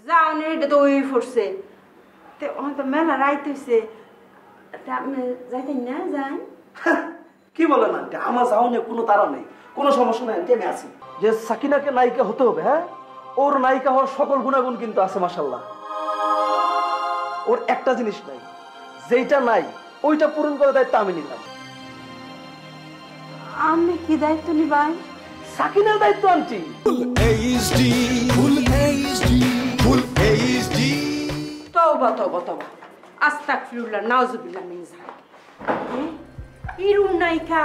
যাওনি এটা তো ওই ফুটছে তো মেলা রাইত হইছে আপনি যাইতেন না যান কি বলেন আন্টি আমার যাওনে কোনো তাড়া নেই কোনো সমস্যা নাই আন্টি আমি আছি যে সাকিনাকে নায়িকা হতে হবে হ্যাঁ ওর নায়িকা হওয়ার সকল গুণাগুণ কিন্তু আছে মাশাআল্লাহ ওর একটা জিনিস নাই যেটা নাই ওইটা পূরণ করার দায়িত্ব আমি নিলাম আমি কি দায়িত্ব নিবাই সাকিনার দায়িত্ব আন্টি তওবা তওবা তওবা আস্তাগফিরুল্লাহ নাউজুবিল্লাহ মিন যালিক ইরু নায়িকা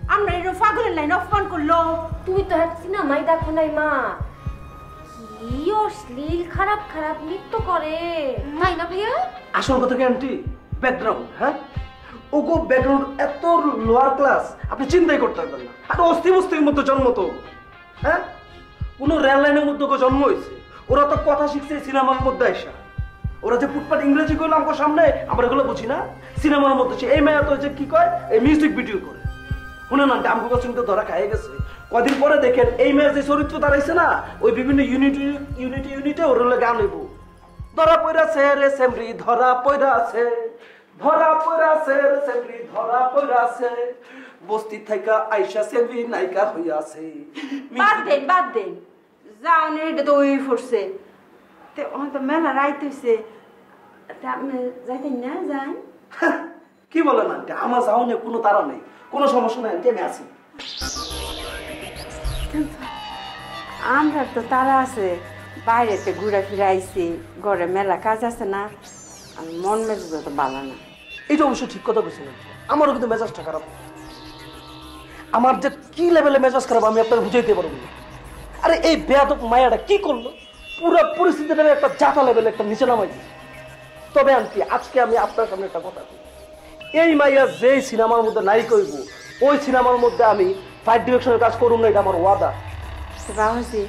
আমরা এর পাগলের লাইন অপমান করলো তুমি তো হাঁটছি না মাই দেখো নাই মা কি অশ্লীল খারাপ খারাপ নৃত্য করে তাই না ভাইয়া আসল কথা কি আন্টি ব্যাকগ্রাউন্ড হ্যাঁ ওগো ব্যাকগ্রাউন্ড এত লোয়ার ক্লাস আপনি চিন্তাই করতে পারবেন না আর অস্থি বস্তির মধ্যে জন্ম তো হ্যাঁ কোনো রেল লাইনের মধ্যে জন্ম হয়েছে ওরা তো কথা শিখছে সিনেমার মধ্যে আইসা ওরা যে ফুটপাত ইংরেজি কইলো আমার সামনে আমরা এগুলো বুঝি না সিনেমার মধ্যে এই মেয়া তো যে কি কয় এই মিউজিক ভিডিও করে শুনে না আমগো কাছে তো ধরা খাইয়ে গেছে কদিন পরে দেখেন এই মেয়ের যে চরিত্র দাঁড়াইছে না ওই বিভিন্ন ইউনিটে ওর গান হইব ধরা পইরাছে রে সেমরি ধরা পইরাছে রে সেমরি ধরা পইরাছে বস্তি থাইকা আইসা সেমরি নায়িকা হইয়াছে বাদ দেন যাওনি এটা তো ওই ফুটছে তো মেলা রাইত হইছে আপনি যাইতেন না যান কি বলেন আন্টি আমার যাওনে কোনো তাড়া নেই কোনো সমস্যা নাই আন্টি আমি আছি আমরা তো তারা আছে বাইরেতে ঘুরে ফিরে আইছি ঘরে মেলা কাজ আছে না মন মেজাজ তো ভালো না এটা অবশ্য ঠিক কথা বলছিলেন আমারও কিন্তু মেজাজটা খারাপ আমার যে কি লেভেলে মেজাজ খারাপ আমি আপনাকে বুঝাইতে পারবো না আরে এই বেয়াদব মায়াটা কি করলো পুরো পরিস্থিতিটা একটা জাতা লেভেলে একটা নিচে নামাই দিচ্ছে তবে আন্টি আজকে আমি আপনার সামনে একটা কথা বলি এই মাইয়া যেই সিনেমার মধ্যে নায়িকা হইব ওই সিনেমার মধ্যে আমি ফাইট ডিরেকশনের কাজ করুন না এটা আমার ওয়াদা বাবাজি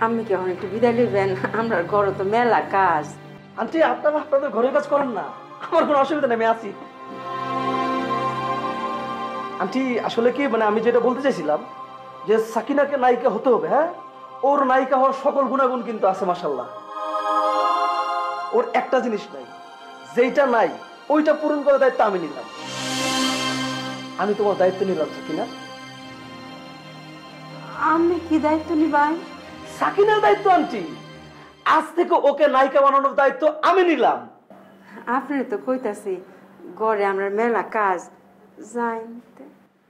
আমি কি এখন একটু বিদায় নেবেন আমরা ঘরে তো মেলা কাজ আন্টি আপনারা আপনাদের ঘরের কাজ করেন না আমার কোনো অসুবিধা নেই আমি আছি আন্টি আসলে কি মানে আমি যেটা বলতে চাইছিলাম যে সাকিনাকে নায়িকা হতে হবে হ্যাঁ ওর নায়িকা হওয়ার সকল গুণাগুণ কিন্তু আছে মাশাআল্লাহ ওর একটা জিনিস নাই যেটা নাই ওইটা পূরণ করার দায়িত্ব আমি নিলাম আমি তোমার দায়িত্ব নিলাম সাকিনা আমি কি দায়িত্ব নিবাই সাকিনার দায়িত্ব আন্টি আজ থেকে ওকে নায়িকা বানানোর দায়িত্ব আমি নিলাম আপনার তো কইতাছি ঘরে আমরা মেলা কাজ যাই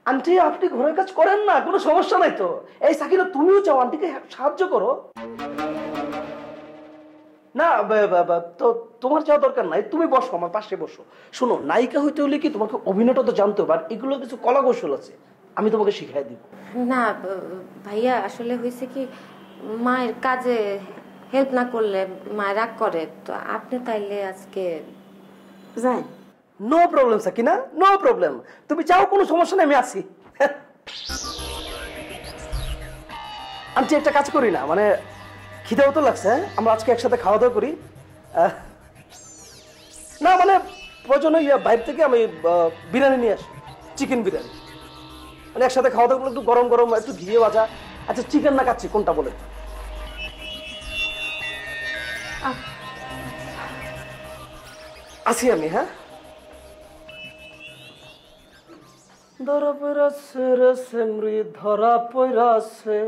আন্টি আপনি ঘরের কাজ করেন না কোনো সমস্যা নাই তো এই সাকিনা তুমিও চাও আন্টিকে সাহায্য করো না তো তোমার যাওয়া দরকার নাই তুমি বসো আমার পাশে বসো শোনো নায়িকা হইতে হলে কি তোমাকে অভিনয়টা তো জানতে হবে আর এগুলো কিছু কলা কৌশল আছে আমি তোমাকে শিখাই দিব না ভাইয়া আসলে হয়েছে কি মায়ের কাজে হেল্প না করলে মা রাগ করে তো আপনি তাইলে আজকে যাই no problem Sakina no problem তুমি চাও কোনো সমস্যা নেই আমি আছি আন্টি একটা কাজ করি না মানে খিদেও তো লাগছে আমরা আজকে একসাথে খাওয়া দাওয়া করি না মানে প্রয়োজনে বাইরে থেকে আমি বিরিয়ানি নিয়ে আসি চিকেন বিরিয়ানি মানে একসাথে খাওয়া দাওয়া করলে একটু গরম গরম একটু ঘিয়ে ভাজা আচ্ছা চিকেন না কাচ্ছি কোনটা বলে আসি আমি হ্যাঁ ধরা পইরাছে রে সেমরি ধরা পইরাছে